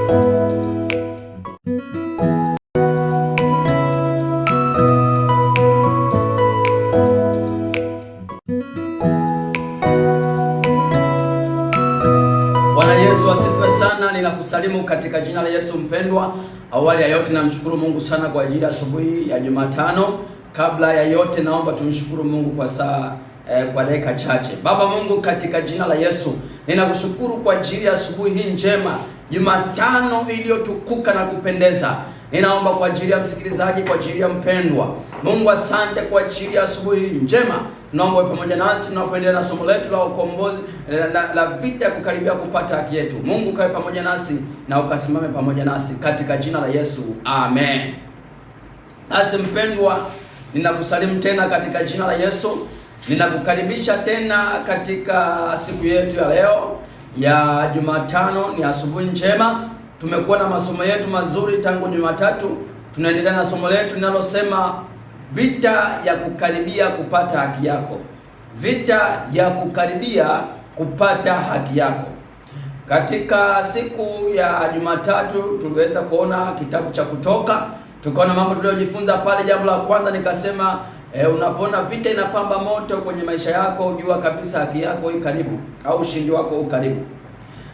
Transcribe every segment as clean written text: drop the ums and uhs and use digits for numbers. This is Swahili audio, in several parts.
Bwana Yesu asifiwe sana. Ninakusalimu katika jina la Yesu mpendwa. Awali ya yote namshukuru Mungu sana kwa ajili ya asubuhi ya Jumatano. Kabla ya yote naomba tumshukuru Mungu kwa dakika chache. Baba Mungu, katika jina la Yesu ninakushukuru kwa ajili ya asubuhi hii njema, Jumatano iliyotukuka na kupendeza. Ninaomba kwa ajili ya msikilizaji, kwa ajili ya mpendwa. Mungu, asante kwa ajili ya asubuhi njema. Tunaomba uwe pamoja nasi tunapoendelea na somo letu la ukombozi la vita ya kukaribia kupata haki yetu. Mungu kae pamoja nasi na ukasimame pamoja nasi katika jina la Yesu. Amen. Basi mpendwa, ninakusalimu tena katika jina la Yesu. Ninakukaribisha tena katika siku yetu ya leo ya Jumatano. Ni asubuhi njema. Tumekuwa na masomo yetu mazuri tangu Jumatatu. Tunaendelea na somo letu linalosema vita ya kukaribia kupata haki yako. Vita ya kukaribia kupata haki yako. Katika siku ya Jumatatu tuliweza kuona kitabu cha Kutoka. Tukaona mambo tuliyojifunza pale. Jambo la kwanza nikasema unapoona vita inapamba moto kwenye maisha yako, jua kabisa haki yako iko karibu au ushindi wako uko karibu.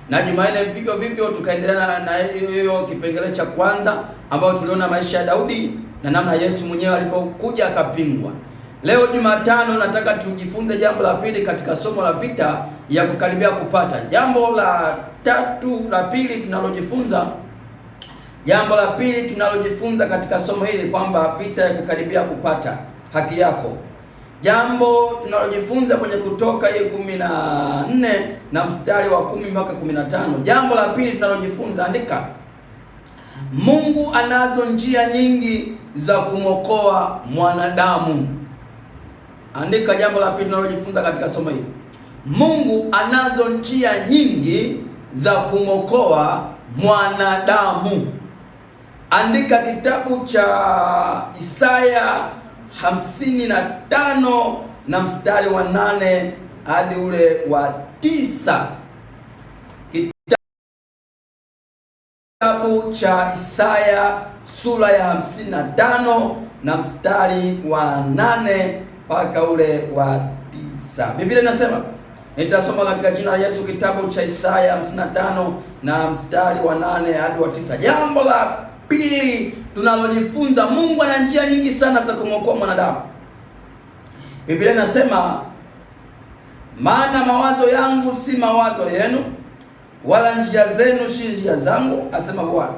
Na Jumanne vivyo vivyo tukaendelea na hiyo kipengele cha kwanza ambao tuliona maisha ya Daudi na namna Yesu mwenyewe alipokuja akapingwa. Leo Jumatano nataka tujifunze jambo la pili katika somo la vita ya kukaribia kupata. Jambo la pili tunalojifunza katika somo hili kwamba vita ya kukaribia kupata haki yako. Jambo tunalojifunza kwenye Kutoka 14 na mstari wa 10 mpaka 15. Jambo la pili tunalojifunza, andika: Mungu anazo njia nyingi za kumwokoa mwanadamu. Andika jambo la pili tunalojifunza katika somo hili. Mungu anazo njia nyingi za kumwokoa mwanadamu. Andika kitabu cha Isaya 55 na mstari wa 8 hadi ule wa 9. Kitabu cha Isaya sura ya 55 na mstari wa 8 mpaka ule wa 9. Biblia inasema, nitasoma katika jina la Yesu, kitabu cha Isaya 55 na mstari wa 8 hadi wa 9. Jambo la pili tunalojifunza, Mungu ana njia nyingi sana za kumwokoa mwanadamu. Biblia inasema, maana mawazo yangu si mawazo yenu, wala njia zenu si njia zangu, asema Bwana.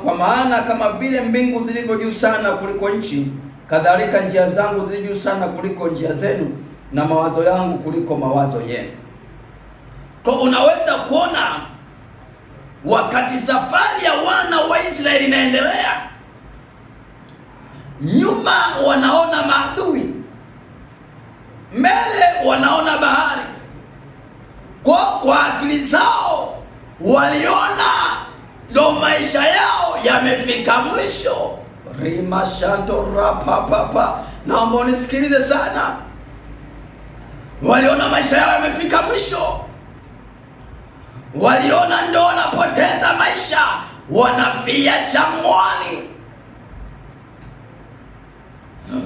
Kwa maana kama vile mbingu zilivyo juu sana kuliko nchi, kadhalika njia zangu zilivyo juu sana kuliko njia zenu, na mawazo yangu kuliko mawazo yenu. Kwa unaweza kuona wakati safari ya wana wa Israeli inaendelea, nyuma wanaona maadui, mbele wanaona bahari. Kwa akili zao waliona ndo maisha yao yamefika mwisho. Rimashanto rapapapa, naomba unisikilize sana. Waliona maisha yao yamefika mwisho. Waliona ndo wanapoteza maisha, wanafia jangwani.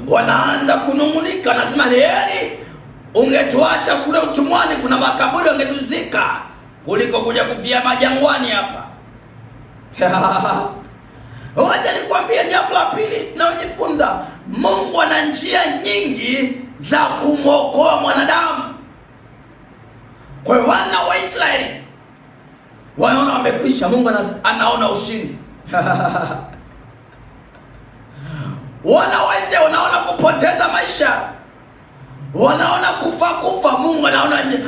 Wanaanza kunung'unika, wanasema ni heri ungetuacha kule utumwani, kuna makaburi wangetuzika, kuliko kuja kufia majangwani hapa. Wacha nikwambie jambo la pili tunalojifunza, Mungu ana njia nyingi za kumwokoa mwanadamu. Kwa hiyo wana wa Israeli wanaona wamekwisha, Mungu anaona ushindi. Wana wa Israeli wanaona kupoteza maisha, wanaona kufa, Mungu anaona njia.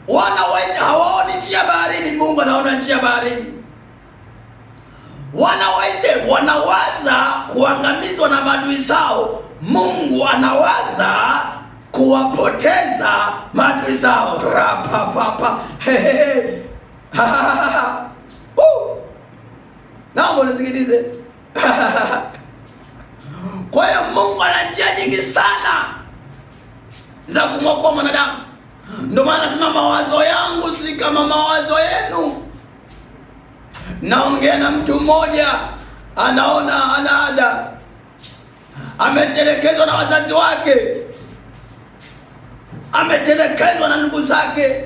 Wana wa Israeli hawaoni njia baharini, Mungu anaona njia baharini. Wana wa Israeli wanawaza kuangamizwa na maadui zao, Mungu anawaza kuwapoteza maadui zao. Rapapapa, hehehe, naomba nisikilize. Kwa hiyo Mungu ana njia nyingi sana za kumwokoa mwanadamu. Ndio maana nasema mawazo yangu si kama mawazo yenu, Naongea na mtu mmoja anaona ana ada, ametelekezwa na wazazi wake, ametelekezwa na ndugu zake,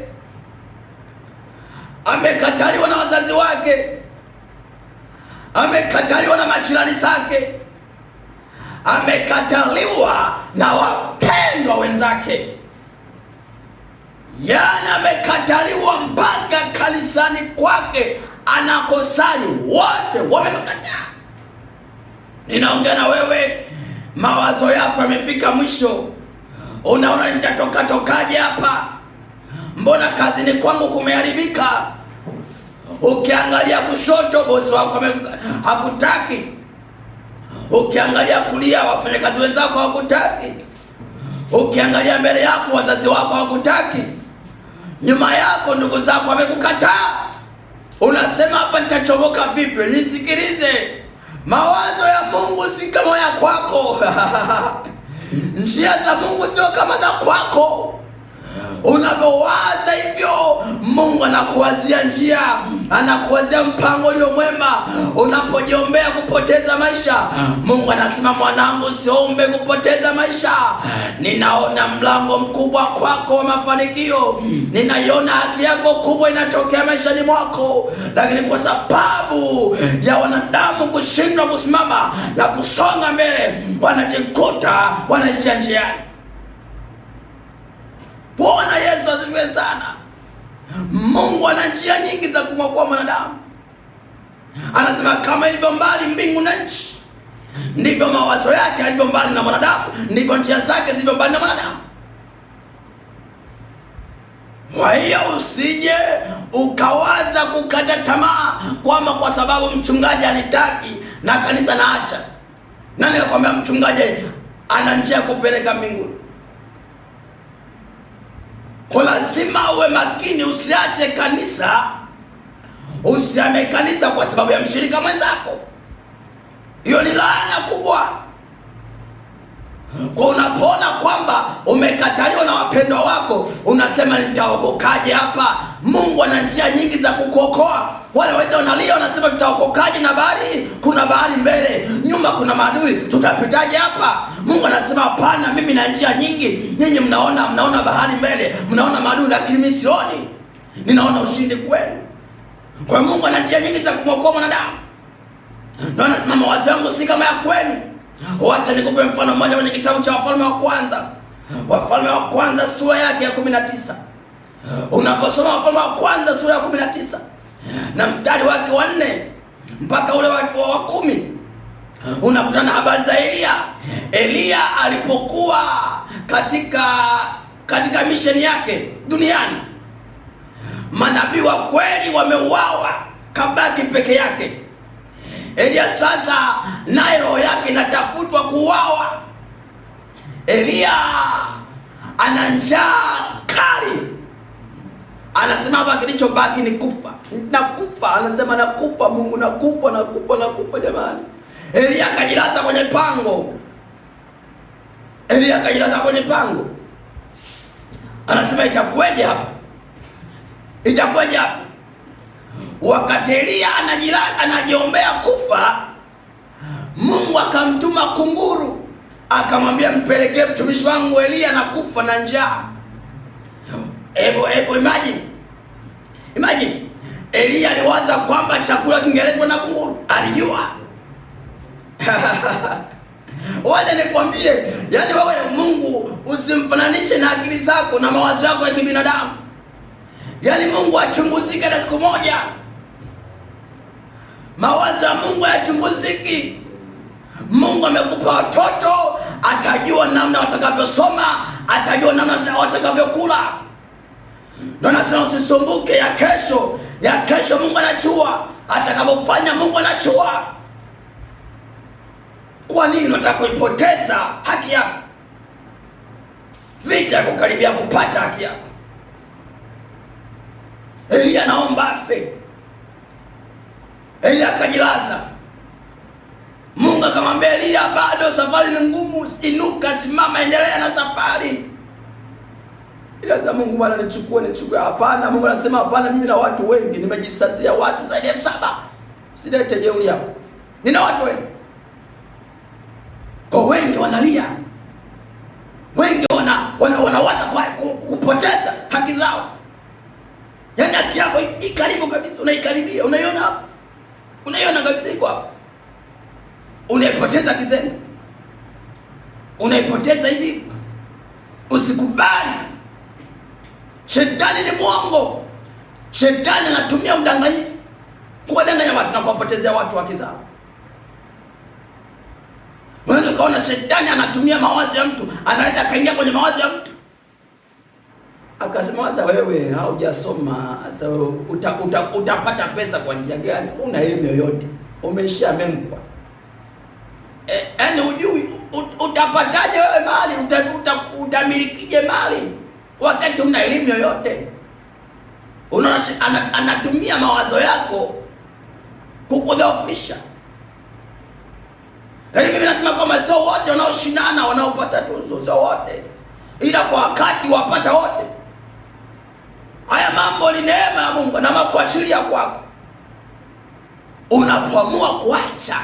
amekataliwa na wazazi wake, amekataliwa na majirani zake, amekataliwa na wapendwa wenzake, yaani amekataliwa mpaka kanisani kwake anakosali wote wamemkataa. Ninaongea na wewe, mawazo yako yamefika mwisho. Unaona nitatokaje hapa? Mbona kazini kwangu kumeharibika? Ukiangalia kushoto bosi wako hakutaki, ukiangalia kulia wafanyakazi wenzako hawakutaki, ukiangalia mbele yako wazazi wako hawakutaki, nyuma yako ndugu zako wamekukataa. Unasema hapa nitachomoka vipi? Nisikilize, mawazo ya Mungu si kama ya kwako. Njia za Mungu sio kama za kwako. Unavyowaza hivyo, Mungu anakuwazia njia, anakuwazia mpango ulio mwema. Unapojiombea kupoteza maisha, Mungu anasema mwanangu, usiombe kupoteza maisha. Ninaona mlango mkubwa kwako wa mafanikio. Ninaiona haki yako kubwa inatokea maishani mwako, lakini kwa sababu ya wanadamu kushindwa kusimama na kusonga mbele, wanajikuta wanaishia njiani. Bwana Yesu asifiwe sana. Mungu ana njia nyingi za kumwokoa mwanadamu. Anasema kama ilivyo mbali mbingu na nchi, ndivyo mawazo yake yalivyo mbali na mwanadamu, ndivyo njia zake zilivyo mbali na mwanadamu. Kwa hiyo usije ukawaza kukata tamaa kwamba kwa sababu mchungaji anitaki na kanisa naacha. Nani akwambia mchungaji ana njia ya kupeleka mbinguni? Kwa lazima uwe makini, usiache kanisa, usiame kanisa kwa sababu ya mshirika mwenzako. Hiyo ni laana kubwa. Kwa unapoona kwamba umekataliwa na wapendwa wako, unasema nitaokokaje hapa? Mungu ana njia nyingi za kukuokoa. Wale wote wanalia wanasema tutaokokaje na bahari? Kuna bahari mbele, nyuma kuna maadui, tutapitaje hapa? Mungu anasema hapana, mimi na njia nyingi. Ninyi mnaona bahari mbele, mnaona maadui, lakini mimi sioni. Ninaona ushindi kwenu. Kwa hiyo Mungu ana njia nyingi za kumwokoa mwanadamu. Ndio anasema mawazo yangu si kama ya kwenu. Wacha nikupe mfano mmoja kwenye kitabu cha Wafalme wa Kwanza. Wafalme wa Kwanza sura yake ya 19. Unaposoma Wafalme wa Kwanza sura ya 19 na mstari wake wa 4 mpaka ule wa 10, unakutana na habari za Elia. Elia alipokuwa katika misheni yake duniani, manabii wa kweli wameuawa, kabaki peke yake. Elia sasa naye roho yake inatafutwa kuuawa. Elia ana njaa kali, anasema hapa kilichobaki ni kufa. Nakufa, anasema nakufa Mungu, nakufa jamani. Elia akajilaza kwenye pango. Anasema itakuweje hapa? Wakati Elia anajiombea kufa, Mungu akamtuma kunguru, akamwambia mpelekee mtumishi wangu Elia na kufa na njaa. Ebo imagine. Elia aliwaza kwamba chakula kingeletwa na kunguru. Alijua. Wacha nikwambie, yani wewe Mungu usimfananishe na akili zako na mawazo yako ya kibinadamu. Yani Mungu achunguzike na siku moja. Mawazo ya Mungu hayachunguziki. Mungu amekupa watoto, atajua namna watakavyosoma, atajua namna watakavyokula. Ndio nasema usisumbuke ya kesho. Ya kesho Mungu anajua, atakapofanya Mungu anajua. Kwa nini unataka kuipoteza haki yako? Vita ya kukaribia kupata haki yako. Elia anaomba afe. Elia akajilaza. Mungu akamwambia Elia, bado safari ni ngumu, inuka, simama, endelea na safari. Ila Mungu bwana nichukue. Hapana, Mungu anasema hapana, mimi na watu wengi nimejisazia watu zaidi ya 7. Silete jeuri hapo. Nina watu wengi. Kwa wengi wanalia. Wengi wanawaza kwa kupoteza haki zao. Yaani haki yako ikaribu kabisa, unaikaribia, unaiona hapo. Unaiona kabisa iko hapo. Unaipoteza kizeni. Unaipoteza hivi. Usikubali. Shetani ni mwongo. Shetani anatumia udanganyifu kuwadanganya watu na kuwapotezea watu haki zao. Unaweza ukaona shetani anatumia mawazo ya mtu, anaweza akaingia kwenye mawazo ya mtu akasema, sasa wewe haujasoma, sasa utapata pesa kwa njia gani? Una elimu yoyote? Umeishia memkwa. Yaani hujui utapataje wewe mali, utamilikije mali wakati una elimu yoyote? Unaona, anatumia mawazo yako kukudhoofisha. Lakini mimi nasema kwamba sio wote wanaoshindana wanaopata tuzo, sio wote, ila kwa wakati wapata wote. Haya mambo ni neema ya Mungu na makuachilia kwako. Unapoamua kuacha,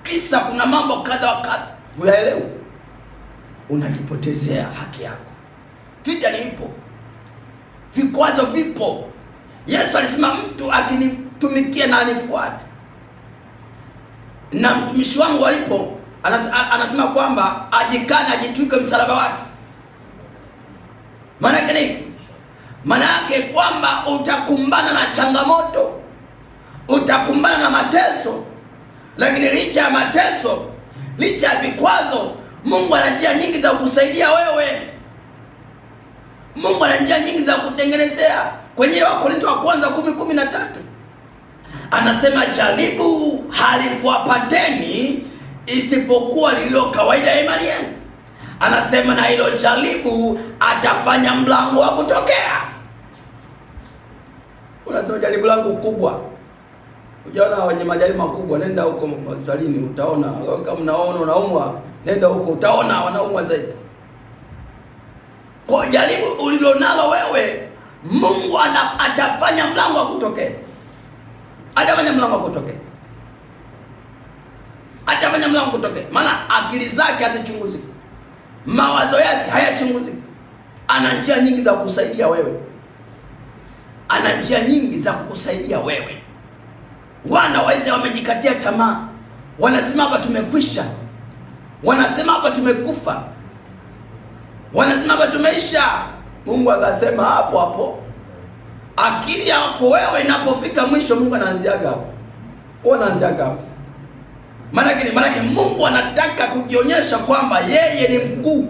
kisa kuna mambo kadha wa kadha uyaelewe, unajipotezea haki yako. Vita ni ipo, vikwazo vipo. Yesu alisema mtu akinitumikia na anifuate, na mtumishi wangu alipo anasema kwamba ajikane, ajitwike msalaba wake. Maana yake nini? Maana yake kwamba utakumbana na changamoto, utakumbana na mateso, lakini licha ya mateso, licha ya vikwazo, Mungu ana njia nyingi za kukusaidia wewe. Mungu ana njia nyingi za kutengenezea. Kwenye Wakorintho wa kwanza 10:13 anasema jaribu halikuwapateni isipokuwa lililo kawaida ya imani yenu. Anasema na hilo jaribu atafanya mlango wa kutokea. Unasema jaribu langu kubwa. Ujaona wenye majaribu makubwa, nenda huko hospitalini utaona. Kama unaona unaumwa, nenda huko utaona wanaumwa zaidi. Kwa jaribu ulilonalo wewe, Mungu atafanya mlango wa kutokea. Atafanya mlango wa kutokea. Atafanya mlango wa kutokea. Maana akili zake hazichunguziki. Mawazo yake hayachunguziki. Ana njia nyingi za kukusaidia wewe. Ana njia nyingi za kukusaidia wewe. Wana wa Israeli wamejikatia tamaa. Wanasema hapa tumekwisha. Wanasema hapa tumekufa. Wanasema hapa tumeisha. Mungu akasema hapo hapo. Akili yako wewe inapofika mwisho, Mungu anaanziaga hapo. Anaanziaga hapo. Maana Mungu anataka kujionyesha kwamba yeye ni mkuu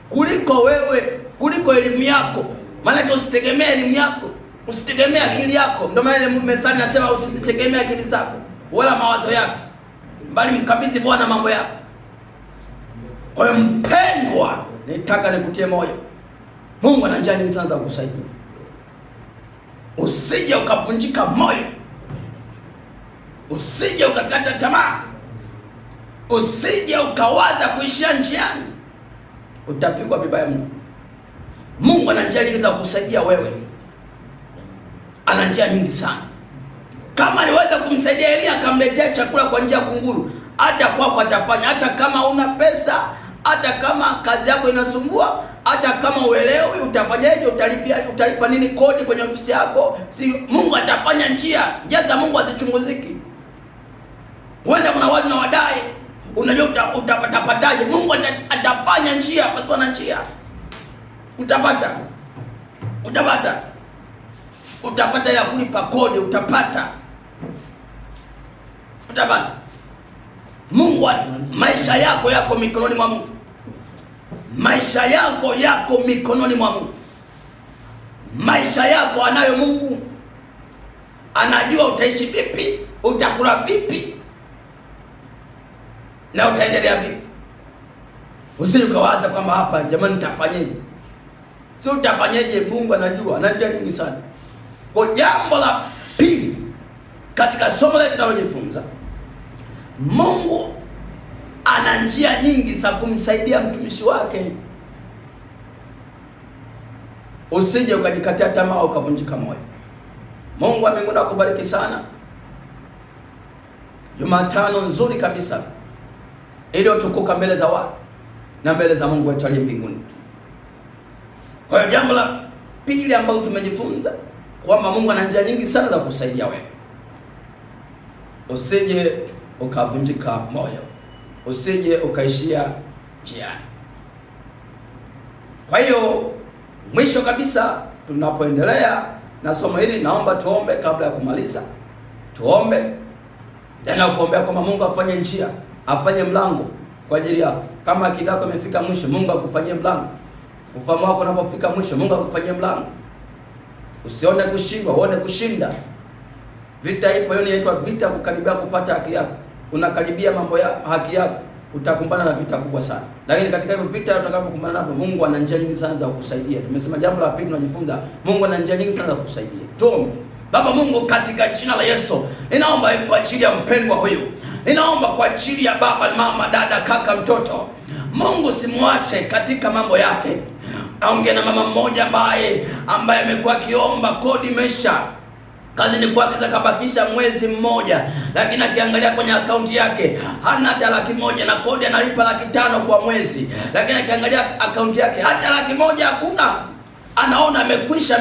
kuliko wewe, kuliko elimu yako. Maana usitegemee elimu yako, usitegemee akili yako. Ndio maana methali nasema usitegemee akili zako wala mawazo yako, bali mkabidhi Bwana mambo yako. Kwa hiyo mpendwa, nitaka nikutie moyo. Mungu ana njia nyingi sana za kukusaidia. Usije ukavunjika moyo. Usije ukakata tamaa. Usije ukawaza kuishia njiani. Utapigwa vibaya mno. Mungu ana njia nyingi za kukusaidia wewe. Ana njia nyingi sana. Kama aliweza kumsaidia Elia akamletea chakula kwa njia ya kunguru, hata kwako atafanya. Hata kama una pesa, hata kama kazi yako inasumbua, hata kama uelewi utafanyaje, utalipa nini kodi kwenye ofisi yako, si Mungu atafanya njia. Njia za Mungu hazichunguziki. Wenda kuna watu na wadai, unajua utapataje? Mungu atafanya njia pasipo na njia. Utapata. Utapata ila kulipa kodi, utapata. Mungu, maisha yako yako mikononi mwa Mungu. Maisha yako yako mikononi mwa Mungu. Maisha yako anayo Mungu. Anajua utaishi vipi, utakula vipi, na utaendelea vipi. Usije ukawaza kwamba hapa jamani nitafanyaje. Sio utafanyaje, Mungu anajua, ana njia nyingi sana. Kwa jambo la pili katika somo letu tunalojifunza, Mungu ana njia nyingi za kumsaidia mtumishi wake. Usije ukajikatia tamaa ukavunjika moyo. Mungu wa mbinguni akubariki sana. Jumatano nzuri kabisa iliyotukuka mbele za watu na mbele za Mungu wetu aliye mbinguni. Kwa hiyo jambo la pili ambalo tumejifunza kwamba Mungu ana njia nyingi sana za kusaidia wewe. Usije ukavunjika moyo, usije ukaishia njiani. Kwa hiyo mwisho kabisa, tunapoendelea na somo hili, naomba tuombe kabla ya kumaliza. Tuombe tena kuombea kwamba Mungu afanye njia, afanye mlango kwa ajili yako. Kama akili yako imefika mwisho, Mungu akufanyie mlango. Ufahamu wako unapofika mwisho, Mungu akufanyie mlango. Usione kushindwa, uone kushinda. Vita ipo, hiyo inaitwa vita kukaribia kupata haki yako. Unakaribia mambo ya haki yako, utakumbana na vita kubwa sana. Lakini katika hivyo vita utakapokumbana navyo, Mungu ana njia nyingi sana za kukusaidia. Tumesema jambo la pili tunajifunza, Mungu ana njia nyingi sana za kukusaidia. Tuombe. Baba Mungu, katika jina la Yesu, ninaomba kwa ajili ya mpendwa huyu. Ninaomba kwa ajili ya baba, mama, dada, kaka, mtoto. Mungu simwache katika mambo yake. Aongea na mama mmoja ambaye amekuwa akiomba kodi imesha kazini kwake zakabakisha mwezi mmoja, lakini akiangalia kwenye akaunti yake hana hata 100,000 na kodi analipa 500,000 kwa mwezi, lakini akiangalia akaunti yake hata 100,000 hakuna. Anaona amekwisha.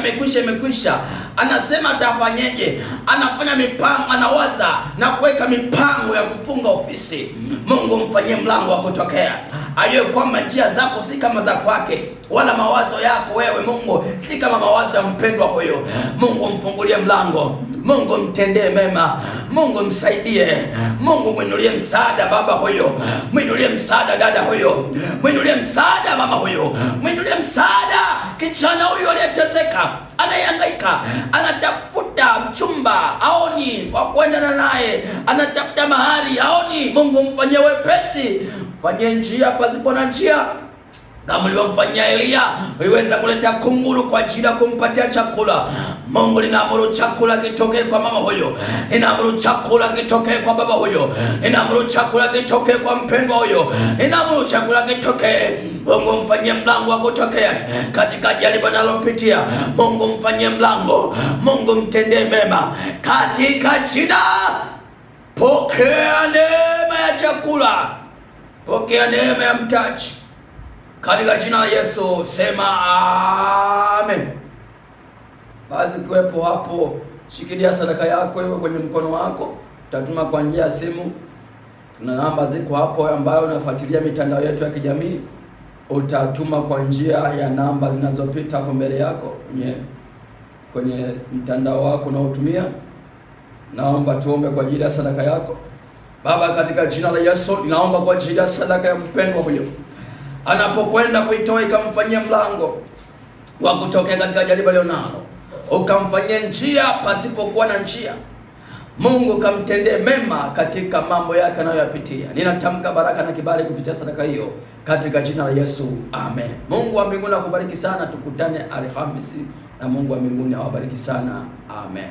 Anasema atafanyeje? Anafanya mipango, anawaza na kuweka mipango ya kufunga ofisi. Mungu mfanyie mlango wa kutokea. Ajue kwamba njia zako si kama za kwake, wala mawazo yako wewe Mungu si kama mawazo ya mpendwa huyo. Mungu mfungulie mlango, Mungu mtendee mema, Mungu msaidie, Mungu mwinulie msaada baba huyo, mwinulie msaada dada huyo, mwinulie msaada mama huyo, mwinulie msaada kijana huyo aliyeteseka, anayehangaika, anatafuta mchumba aoni wa kuendana naye, anatafuta mahali aoni. Mungu mfanyie wepesi, fanyie njia pasipo na njia. Kama ulivyomfanyia Elia, uliweza kuleta kunguru kwa ajili ya kumpatia chakula. Mungu, ninaamuru chakula kitokee kwa mama huyo, ninaamuru chakula kitokee kwa baba huyo, ninaamuru chakula kitokee kwa mpendwa huyo, ninaamuru chakula kitokee. Mungu mfanyie mlango wa kutokea katika jaribu analopitia. Mungu mfanyie mlango, Mungu mtendee mema katika jina. Pokea neema ya chakula, pokea neema ya mtaji katika jina la Yesu, sema amen. Basi ukiwepo hapo, shikilia sadaka yako iwe kwenye mkono wako, utatuma kwa njia ya simu. Tuna namba ziko hapo, ambayo unafuatilia mitandao yetu ya kijamii, utatuma kwa njia ya namba zinazopita hapo mbele yako kwenye mtandao wako unaotumia. Naomba tuombe kwa ajili ya sadaka yako. Baba, katika jina la Yesu, ninaomba kwa ajili ya sadaka ya mpendwa huyo, anapokwenda kuitoa ikamfanyia mlango wa kutokea katika jaribu leo nalo, ukamfanyia njia pasipokuwa na njia. Mungu kamtendee mema katika mambo yake anayoyapitia. Ninatamka baraka na kibali kupitia sadaka hiyo katika jina la Yesu, amen. Mungu wa mbinguni akubariki sana. Tukutane Alhamisi, na Mungu wa mbinguni awabariki sana, amen.